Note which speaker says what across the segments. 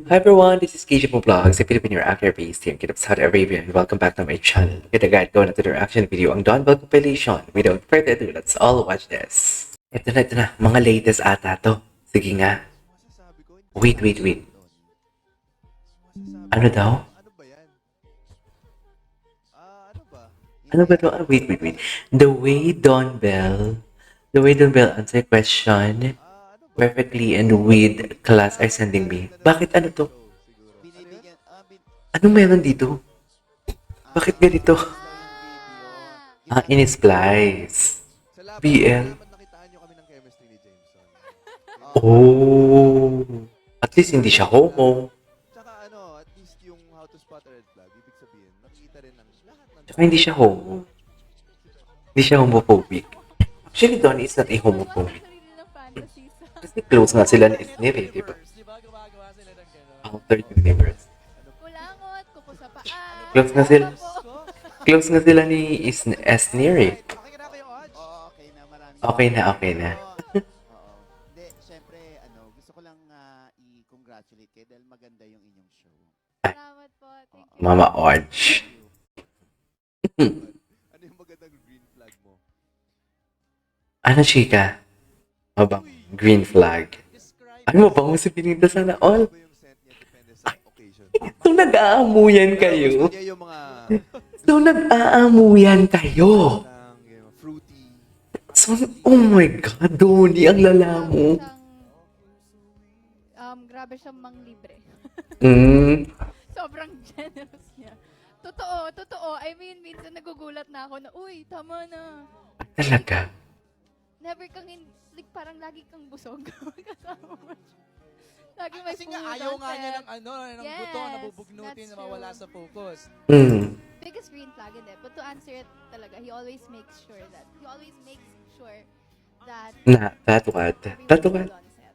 Speaker 1: Hi everyone, this is KJ Vlogs, a Filipino reactor based here in Saudi Arabia, and welcome back to my channel. Kita guide ko na to the reaction video ang Don Bell compilation. Without further ado, let's all watch this. Ito na, mga latest ata to. Sige nga. Wait. Ano daw? Ano ba to? Wait. The way Don Bell answer question perfectly and with class are sending me. Bakit ano to? Anong meron dito? Bakit ganito? In-splice. BL. Oh. At least hindi siya homo.
Speaker 2: At least yung how to spot a red flag, ibig sabihin, nakikita rin ng lahat ng...
Speaker 1: Tsaka hindi siya homo. Hindi siya homophobic. Actually, Donnie is not a homophobic. Kasi close nga sila ni Esnir eh, di ba? Altered universe.
Speaker 3: Kulangot, kuko sa paa.
Speaker 1: Close nga sila ni Esnir eh.
Speaker 2: Okay na kayo, Odge?
Speaker 4: Oo, okay na. Marami.
Speaker 1: Okay na.
Speaker 4: Oo. Hindi, syempre, gusto ko lang i-congratulate kayo dahil maganda yung inyong show.
Speaker 3: Salamat po. Thank you.
Speaker 1: Mama Orge.
Speaker 2: Ano yung magandang green flag mo?
Speaker 1: Ano, chika? Mabang green flag. Ano mabang si Pinita sana all?
Speaker 2: Ano ba yung scent niya depende sa occasion?
Speaker 1: So nag-aamuyan kayo?
Speaker 2: Gusto niya yung mga
Speaker 1: So nag-aamuyan kayo?
Speaker 2: fruity.
Speaker 1: So, oh my God, Donnie, ang lala mo.
Speaker 3: Grabe siyang manglibre.
Speaker 1: Mm.
Speaker 3: Sobrang generous niya. Totoo. I mean, minsan nagugulat na ako na, uy, tama na.
Speaker 1: Talaga?
Speaker 3: Never kang, like, parang lagi kang busog. Kasama mo siya. Lagi may
Speaker 5: Kasi nga
Speaker 3: food
Speaker 5: ayaw
Speaker 3: on
Speaker 5: nga niya
Speaker 3: set.
Speaker 5: ng ng
Speaker 3: Yes,
Speaker 5: buto na bubugnutin
Speaker 3: that's
Speaker 5: na mawala
Speaker 3: true.
Speaker 5: sa focus.
Speaker 1: Mm.
Speaker 3: Biggest green flag in there. But to answer it talaga, he always makes sure that
Speaker 1: That what?
Speaker 3: everyone's good on set.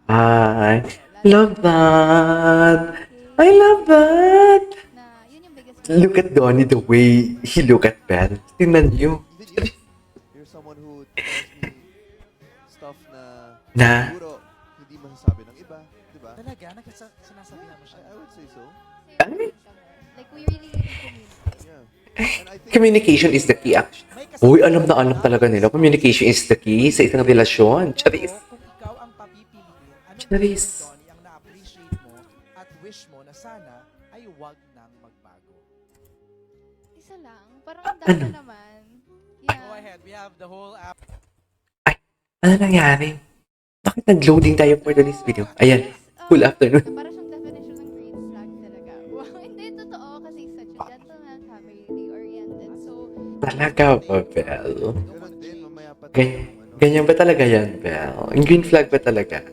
Speaker 1: I love that. I love that.
Speaker 3: Na, yun yung biggest
Speaker 1: Look at Donnie, the way he look at Belle. Tingnan niyo.
Speaker 2: Even if you're someone who tells me stuff na
Speaker 1: Na?
Speaker 2: siguro hindi masasabi ng iba, di ba?
Speaker 5: Talaga? Sinasabihan mo siya?
Speaker 2: I would say so.
Speaker 3: Like, we really communicate.
Speaker 2: Yeah. And I think
Speaker 1: Communication is the key. Uy, alam talaga nila. Communication is the key sa isang relasyon. Charis.
Speaker 5: Kung ikaw ang papipiliin, ano
Speaker 1: Charis.
Speaker 5: Donnie ang na-appreciate mo at wish mo na sana ay wag nang magbago?
Speaker 3: Isa lang. Parang ang dami
Speaker 1: Ano?
Speaker 3: naman.
Speaker 5: Go
Speaker 3: Yeah.
Speaker 5: ahead, we have the whole app.
Speaker 1: Ano nangyari? Bakit nag-loading tayo for this video? Ayan. Good afternoon.
Speaker 3: Para siyang definition ng green flag talaga. Wow, hindi totoo kasi such a gentleman, family oriented. So,
Speaker 1: Talaga ba, Belle?
Speaker 2: ganun din, mamaya pa
Speaker 1: Ganyan ba talaga yan, Belle? Ang green flag ba talaga?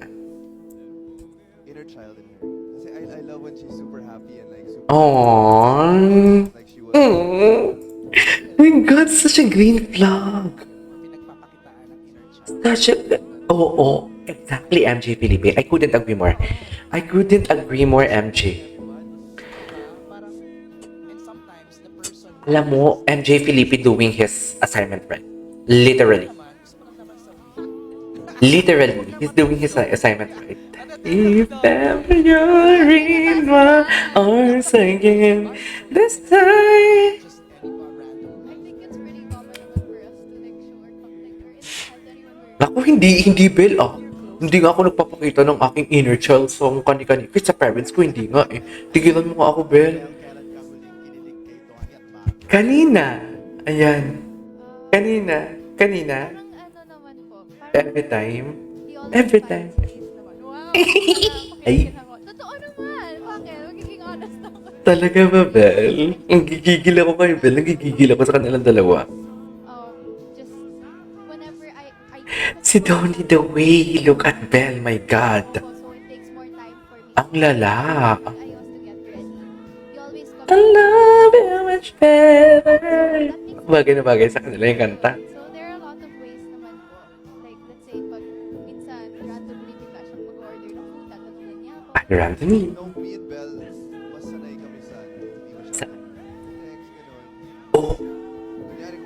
Speaker 2: inner child in her. Kasi I love when she's super happy and like super
Speaker 1: Aww.
Speaker 2: like she was.
Speaker 1: Oh my God, such a green flag.
Speaker 5: Pinagpapakitaan ng inner child.
Speaker 1: Exactly, MJ Felipe. I couldn't agree more, MJ.
Speaker 5: Parang, and sometimes the person
Speaker 1: Alam mo, MJ Felipe doing his assignment right. Literally.
Speaker 5: naman, gusto mo lang naman sabihin.
Speaker 1: Literally, he's doing his assignment right. If ever you're in my arms again, this time.
Speaker 5: Just any random.
Speaker 3: I think it's pretty common naman for us to like show our conflict or has anyone
Speaker 1: Naku, hindi, Bel, ah. Hindi nga ako nagpapakita ng aking inner child sa kani-kani. Kasi sa parents ko, hindi nga eh. Tigilan mo nga ako, Bel.
Speaker 4: Kailan ka huling kinilig kay Donnie at bakit?
Speaker 1: Kanina. Ayan. Kanina.
Speaker 3: Parang ano naman po. Parang
Speaker 1: Every time.
Speaker 3: he always
Speaker 1: every
Speaker 3: finds
Speaker 1: time.
Speaker 3: ways naman. Wow.
Speaker 1: Ay.
Speaker 3: Totoo naman. Bakit? Magiging honest ako.
Speaker 1: Talaga ba, Bel? Ang gigigil ako kayo, Bel. Nagigigil ako sa kanilang dalawa.
Speaker 3: Just whenever I
Speaker 1: Si Donnie, the way he look at Belle, my God.
Speaker 3: So it takes more time for me.
Speaker 1: Ang lala.
Speaker 3: I used to get ready. He always
Speaker 1: I
Speaker 3: comes.
Speaker 1: love you much better. Bagay na bagay sa kanila yung kanta.
Speaker 3: So there are a lot of ways naman po. Like let's say pag minsan randomly bigla siyang mag-order ng food tatawagin niya ako.
Speaker 1: Randomly.
Speaker 2: You know, me and Belle, mas sanay kami sa hindi masyadong
Speaker 1: Sa-
Speaker 2: text, ganun.
Speaker 1: Oh,
Speaker 2: Kunyari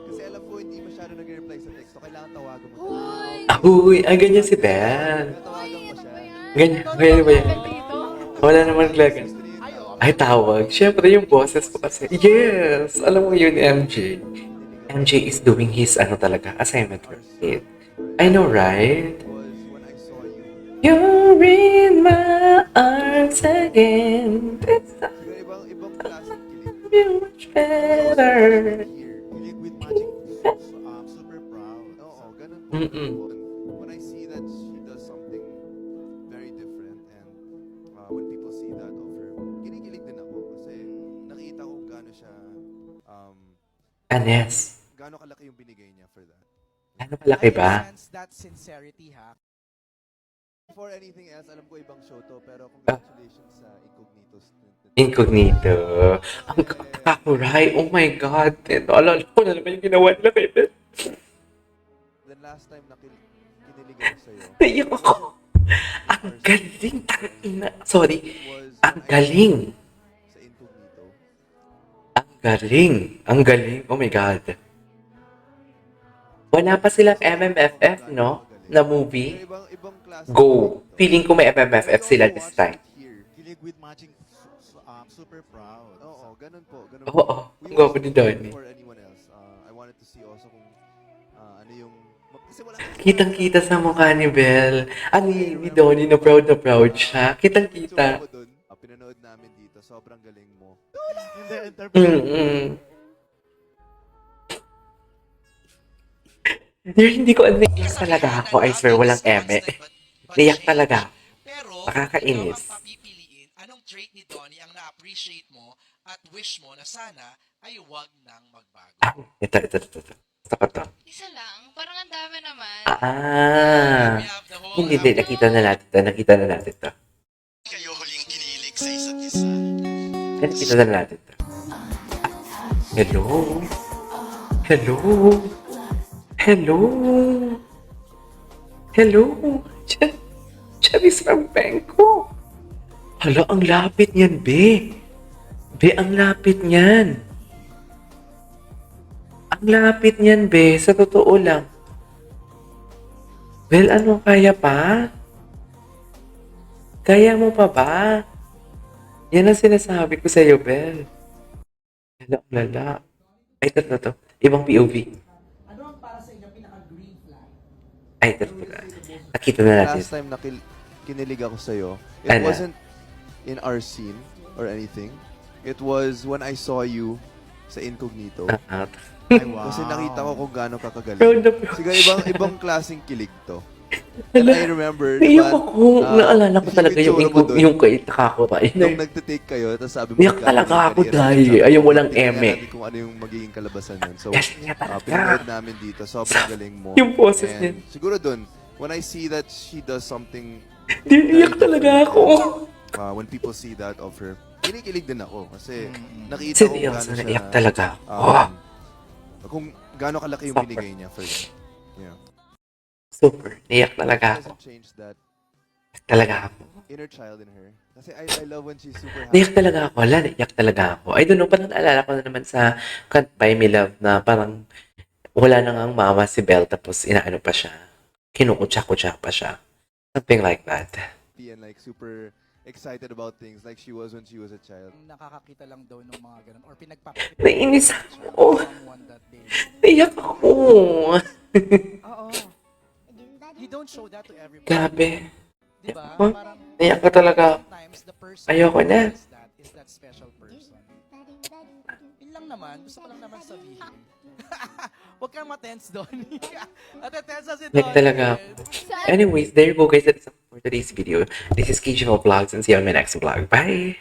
Speaker 2: kasi alam ko hindi masyado nag-reply sa text, so kailangan tawagan mo.
Speaker 3: Hoy!
Speaker 1: Uy, ang ganyan si Belle.
Speaker 2: Tawagan mo siya.
Speaker 1: Ganyan ba yan? Wala naman talaga. Ay, tawag. Siyempre, yung boses ko kasi. Yes! Alam mo yun, MJ. MJ is doing his, talaga, assignment for it. I know, right?
Speaker 2: Was when I saw you.
Speaker 1: You're in my arms again. It's
Speaker 2: Siguro ibang klaseng kilig.
Speaker 1: much better.
Speaker 2: Here.
Speaker 4: Kilig with magic. Super proud.
Speaker 2: Oo, ganun po.
Speaker 1: Mm-mm.
Speaker 2: When I see that she does something very different and when people see that of her, kinikilig din ako kasi nakita ko kung gaano siya,
Speaker 1: Anes.
Speaker 2: gaano kalaki yung binigay niya for that.
Speaker 1: Ano palaki ba?
Speaker 5: I sense that sincerity, ha?
Speaker 2: Before anything else, alam ko ibang show to, pero congratulations sa Incognitos.
Speaker 1: Incognito. Ang kakakuray. Oh my God. Alala ko na naman yung ginawa nila kay Beth.
Speaker 2: Then last time na kinilig ako sa'yo,
Speaker 1: Naiyak ako. Ang galing. Tangina. Sorry.
Speaker 2: was
Speaker 1: Ang galing.
Speaker 2: sa Incognito.
Speaker 1: Ang galing. Ang galing. Oh my God. Wala pa silang MMFF, no? Na movie.
Speaker 2: Ibang klase.
Speaker 1: Go. Feeling ko may MMFF sila this time.
Speaker 4: Kilig with magic. Super proud.
Speaker 2: Oo, ganun po. Ganun
Speaker 1: Oo.
Speaker 2: po.
Speaker 1: Ang gwapo ni Donnie.
Speaker 2: For anyone else, I wanted to see also kung ano yung... Kasi wala
Speaker 1: Kitang-kita sa mukha ni Belle. Ni Donnie na proud siya. Kitang-kita.
Speaker 2: Ako dun, pinanood namin dito. Sobrang galing mo.
Speaker 1: Mm-mm. Hindi ko naiyak talaga ako. I swear, walang eme. Naiyak talaga.
Speaker 6: Pero,
Speaker 1: Nakakainis.
Speaker 6: ikaw ang papipiliin, anong trait ni Donnie ang na-appreciate mo at wish mo na sana ay wag nang magbago?
Speaker 1: Ito. Tapat to.
Speaker 3: Isa lang. Parang ang dami naman.
Speaker 1: Ah.
Speaker 6: We have the whole
Speaker 1: Hindi. Nakita na natin to.
Speaker 6: kayo huling kinilig sa isa't isa.
Speaker 1: Nakita na natin to. Hello? Charis Rampenko. Hala, ang lapit niyan, Be. Ang lapit niyan. Ang lapit niyan, Be. Sa totoo lang. Well, ano, kaya pa? Kaya mo pa ba? Yan ang sinasabi ko sa'yo, Bel. Lala. Ay, ito. Ibang POV.
Speaker 5: Ano ang para sa inyo pinaka-green flag?
Speaker 1: Ay, ito. Nakita na natin.
Speaker 2: Last time na kinilig ako sa'yo, it
Speaker 1: Ano?
Speaker 2: wasn't in our scene or anything. It was when I saw you sa Incognito.
Speaker 1: Ah,
Speaker 4: Ay, wow.
Speaker 2: Kasi nakita ko kung gaano kakagaling.
Speaker 1: proud na proud.
Speaker 2: Siguro ibang klaseng kilig to.
Speaker 1: Hala,
Speaker 2: And I remember,
Speaker 1: naiyak ako. Naalala ko talaga yung
Speaker 2: itsura mo dun.
Speaker 1: yung kait nakakurain.
Speaker 2: Nung nagtitake kayo, tapos sabi mo,
Speaker 1: Naiyak talaga ako dahil ayaw walang eme.
Speaker 2: natin kung ano yung magiging kalabasan nun. So,
Speaker 1: Galing niya talaga.
Speaker 2: pinanood namin dito. Sobrang galing mo.
Speaker 1: Yung boses
Speaker 2: And
Speaker 1: niya.
Speaker 2: siguro dun, when I see that she does something,
Speaker 1: Naiyak talaga ako.
Speaker 2: when people see that of her, kinikilig din ako. Kasi nakita ko kung
Speaker 1: Seryoso,
Speaker 2: gaano siya,
Speaker 1: naiyak talaga ako.
Speaker 2: kung gaano kalaki yung
Speaker 1: Super.
Speaker 2: binigay niya for you. Yeah.
Speaker 1: Super. Naiyak talaga ako.
Speaker 2: Doesn't change that
Speaker 1: Talaga ako.
Speaker 2: inner child in her. Kasi I love when she's super happy.
Speaker 1: Naiyak talaga ako. Wala, naiyak talaga ako. I don't know, parang naalala ko na naman sa Can't Buy Me Love na parang wala na ngang mama si Belle tapos inaano pa siya. Kinukutsa-kutsa pa siya. Something like that.
Speaker 2: And like super excited about things like she was when she was a child.
Speaker 5: Nakakakita lang daw ng mga ganun or pinagpapakita
Speaker 1: Nainis ako.
Speaker 5: someone that day.
Speaker 1: Naiyak ako.
Speaker 5: Oo. You don't show that to everybody.
Speaker 1: Grabe.
Speaker 5: Diba?
Speaker 1: Huh?
Speaker 5: Parang
Speaker 1: Naiyak ka talaga.
Speaker 5: sometimes the person
Speaker 1: Ayoko na.
Speaker 5: is that special person. Yun lang naman. Gusto ko lang naman sabihin. Huwag kang matense, Donnie. Natetense na si
Speaker 1: Naiyak
Speaker 5: Donnie.
Speaker 1: talaga ako. Anyways, there you go guys. That's it for today's video. This is KGMO Vlogs and see you on my next vlog. Bye!